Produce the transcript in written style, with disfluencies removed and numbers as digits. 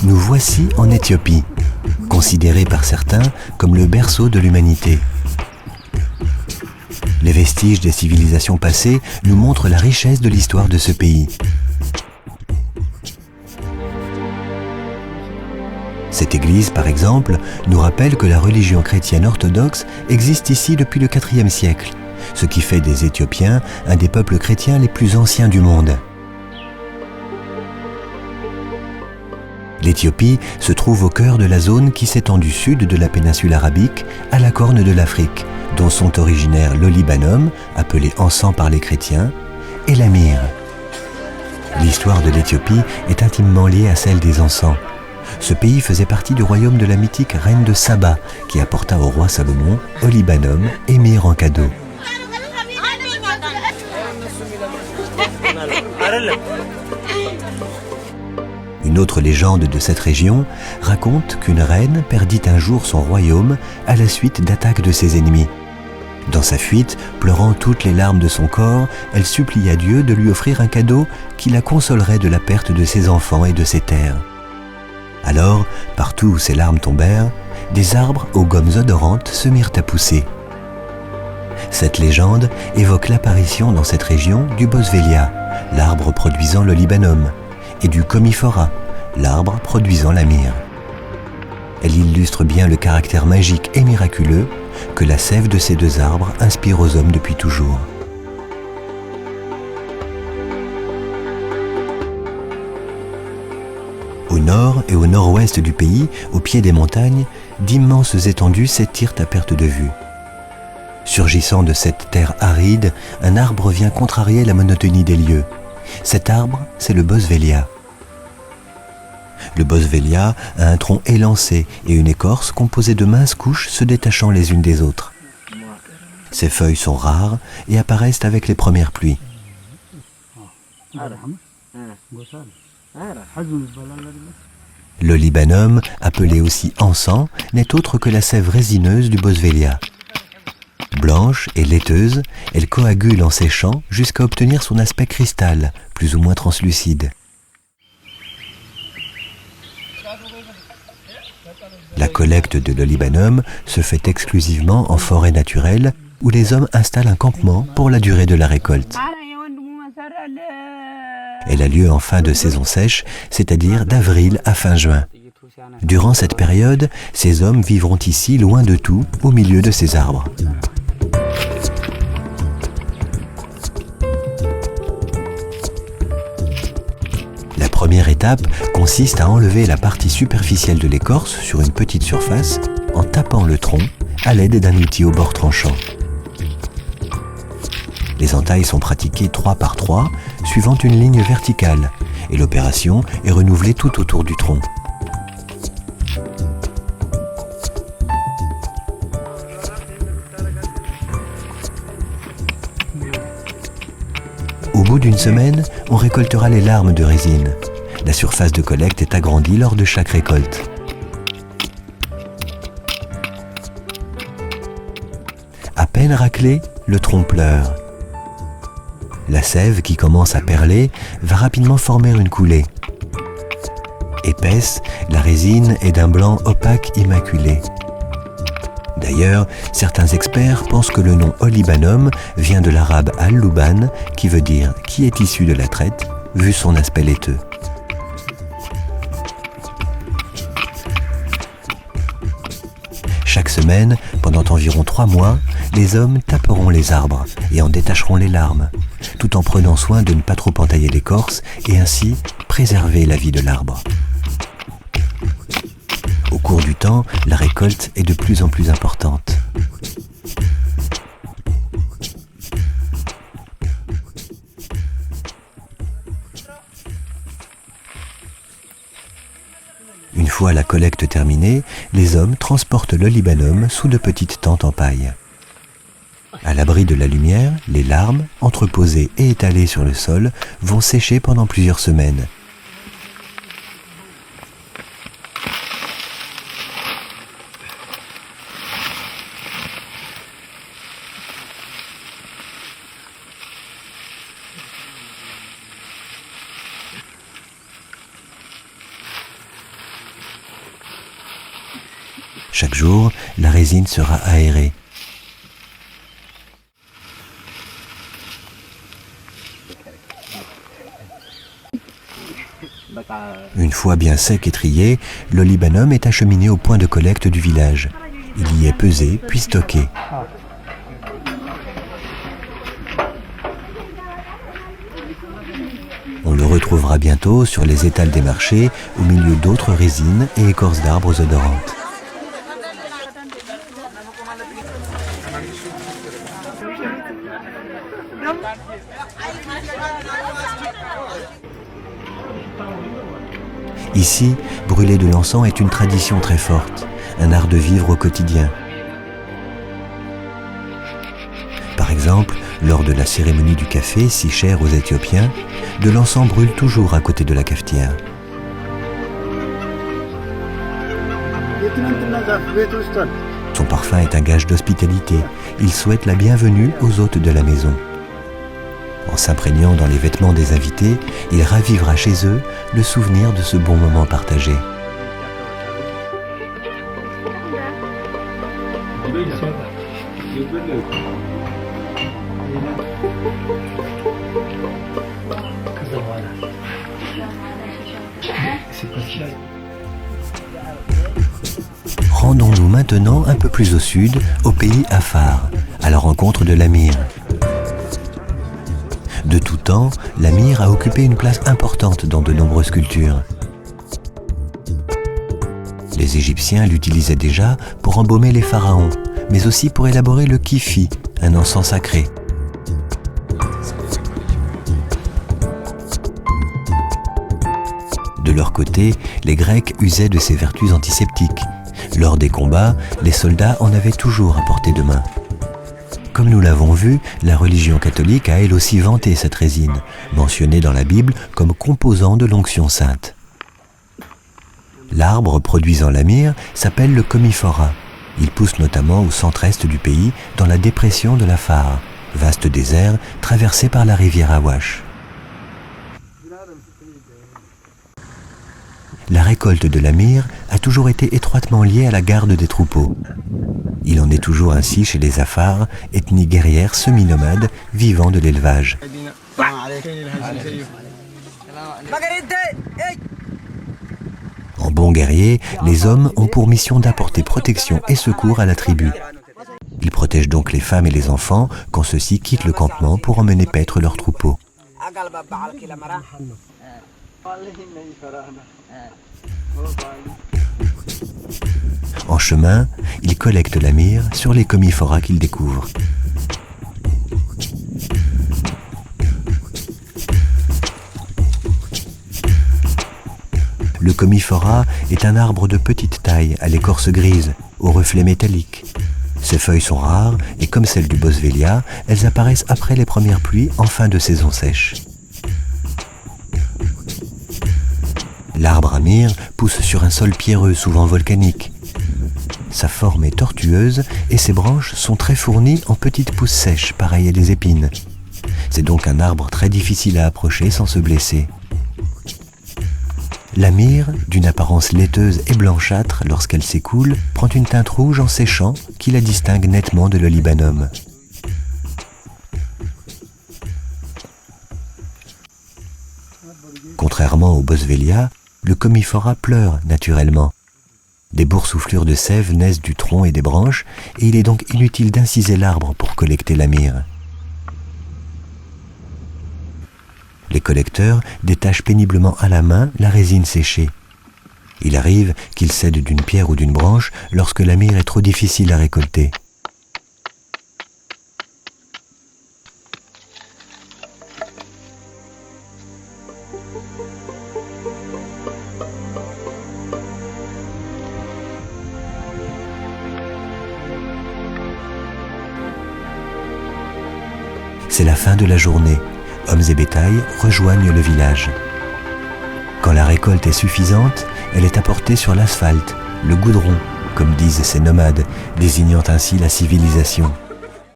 Nous voici en Éthiopie, considéré par certains comme le berceau de l'humanité. Les vestiges des civilisations passées nous montrent la richesse de l'histoire de ce pays. Cette église, par exemple, nous rappelle que la religion chrétienne orthodoxe existe ici depuis le IVe siècle, ce qui fait des Éthiopiens un des peuples chrétiens les plus anciens du monde. L'Éthiopie se trouve au cœur de la zone qui s'étend du sud de la péninsule arabique à la Corne de l'Afrique, dont sont originaires le Libanum, appelé encens par les chrétiens, et la myrrhe. L'histoire de l'Éthiopie est intimement liée à celle des encens. Ce pays faisait partie du royaume de la mythique reine de Saba, qui apporta au roi Salomon Olibanum et myrrhe en cadeau. Une autre légende de cette région raconte qu'une reine perdit un jour son royaume à la suite d'attaques de ses ennemis. Dans sa fuite, pleurant toutes les larmes de son corps, elle supplia Dieu de lui offrir un cadeau qui la consolerait de la perte de ses enfants et de ses terres. Alors, partout où ses larmes tombèrent, des arbres aux gommes odorantes se mirent à pousser. Cette légende évoque l'apparition dans cette région du boswellia, l'arbre produisant le libanum, et du comifora, l'arbre produisant la myrrhe. Elle illustre bien le caractère magique et miraculeux que la sève de ces deux arbres inspire aux hommes depuis toujours. Au nord et au nord-ouest du pays, au pied des montagnes, d'immenses étendues s'étirent à perte de vue. Surgissant de cette terre aride, un arbre vient contrarier la monotonie des lieux. Cet arbre, c'est le boswellia. Le boswellia a un tronc élancé et une écorce composée de minces couches se détachant les unes des autres. Ses feuilles sont rares et apparaissent avec les premières pluies. Le libanum, appelé aussi encens, n'est autre que la sève résineuse du boswellia. Blanche et laiteuse, elle coagule en séchant jusqu'à obtenir son aspect cristal, plus ou moins translucide. La collecte de l'olibanum se fait exclusivement en forêt naturelle où les hommes installent un campement pour la durée de la récolte. Elle a lieu en fin de saison sèche, c'est-à-dire d'avril à fin juin. Durant cette période, ces hommes vivront ici loin de tout, au milieu de ces arbres. La première étape consiste à enlever la partie superficielle de l'écorce sur une petite surface en tapant le tronc à l'aide d'un outil au bord tranchant. Les entailles sont pratiquées 3 par 3, suivant une ligne verticale, et l'opération est renouvelée tout autour du tronc. Au bout d'une semaine, on récoltera les larmes de résine. La surface de collecte est agrandie lors de chaque récolte. À peine raclé, le tronc pleure. La sève qui commence à perler va rapidement former une coulée. Épaisse, la résine est d'un blanc opaque immaculé. D'ailleurs, certains experts pensent que le nom olibanum vient de l'arabe al-luban, qui veut dire « qui est issu de la traite », vu son aspect laiteux. Chaque semaine, pendant environ 3 mois, les hommes taperont les arbres et en détacheront les larmes, tout en prenant soin de ne pas trop entailler l'écorce et ainsi préserver la vie de l'arbre. Au cours du temps, la récolte est de plus en plus importante. Une fois la collecte terminée, les hommes transportent l'olibanum sous de petites tentes en paille. À l'abri de la lumière, les larmes, entreposées et étalées sur le sol, vont sécher pendant plusieurs semaines. Chaque jour, la résine sera aérée. Une fois bien sec et trié, l'olibanum est acheminé au point de collecte du village. Il y est pesé puis stocké. On le retrouvera bientôt sur les étals des marchés au milieu d'autres résines et écorces d'arbres odorantes. Ici, brûler de l'encens est une tradition très forte, un art de vivre au quotidien. Par exemple, lors de la cérémonie du café, si chère aux Éthiopiens, de l'encens brûle toujours à côté de la cafetière. Son parfum est un gage d'hospitalité. Il souhaite la bienvenue aux hôtes de la maison. En s'imprégnant dans les vêtements des invités, il ravivera chez eux le souvenir de ce bon moment partagé. Rendons-nous maintenant un peu plus au sud, au pays Afar, à la rencontre de l'Amir. De tout temps, l'Amir a occupé une place importante dans de nombreuses cultures. Les Égyptiens l'utilisaient déjà pour embaumer les pharaons, mais aussi pour élaborer le kifi, un encens sacré. De leur côté, les Grecs usaient de ses vertus antiseptiques. Lors des combats, les soldats en avaient toujours à portée de main. Comme nous l'avons vu, la religion catholique a elle aussi vanté cette résine, mentionnée dans la Bible comme composant de l'onction sainte. L'arbre produisant l'amir s'appelle le commiphora. Il pousse notamment au centre-est du pays, dans la dépression de l'Afar, vaste désert traversé par la rivière Awash. La récolte de l'amir a toujours été étroitement liée à la garde des troupeaux. Il en est toujours ainsi chez les Afars, ethnie guerrière semi-nomade vivant de l'élevage. En bons guerriers, les hommes ont pour mission d'apporter protection et secours à la tribu. Ils protègent donc les femmes et les enfants quand ceux-ci quittent le campement pour emmener paître leurs troupeaux. En chemin, ils collectent l'amir sur les commiphora qu'ils découvrent. Le commiphora est un arbre de petite taille à l'écorce grise, aux reflets métalliques. Ses feuilles sont rares et comme celles du boswellia, elles apparaissent après les premières pluies en fin de saison sèche. L'arbre amir pousse sur un sol pierreux, souvent volcanique. Sa forme est tortueuse et ses branches sont très fournies en petites pousses sèches, pareilles à des épines. C'est donc un arbre très difficile à approcher sans se blesser. L'amir, d'une apparence laiteuse et blanchâtre lorsqu'elle s'écoule, prend une teinte rouge en séchant qui la distingue nettement de l'olibanum. Contrairement au boswellia, le commiphora pleure naturellement. Des boursouflures de sève naissent du tronc et des branches, et il est donc inutile d'inciser l'arbre pour collecter l'amir. Les collecteurs détachent péniblement à la main la résine séchée. Il arrive qu'ils cèdent d'une pierre ou d'une branche lorsque l'amir est trop difficile à récolter. C'est la fin de la journée. Hommes et bétail rejoignent le village. Quand la récolte est suffisante, elle est apportée sur l'asphalte, le goudron, comme disent ces nomades, désignant ainsi la civilisation.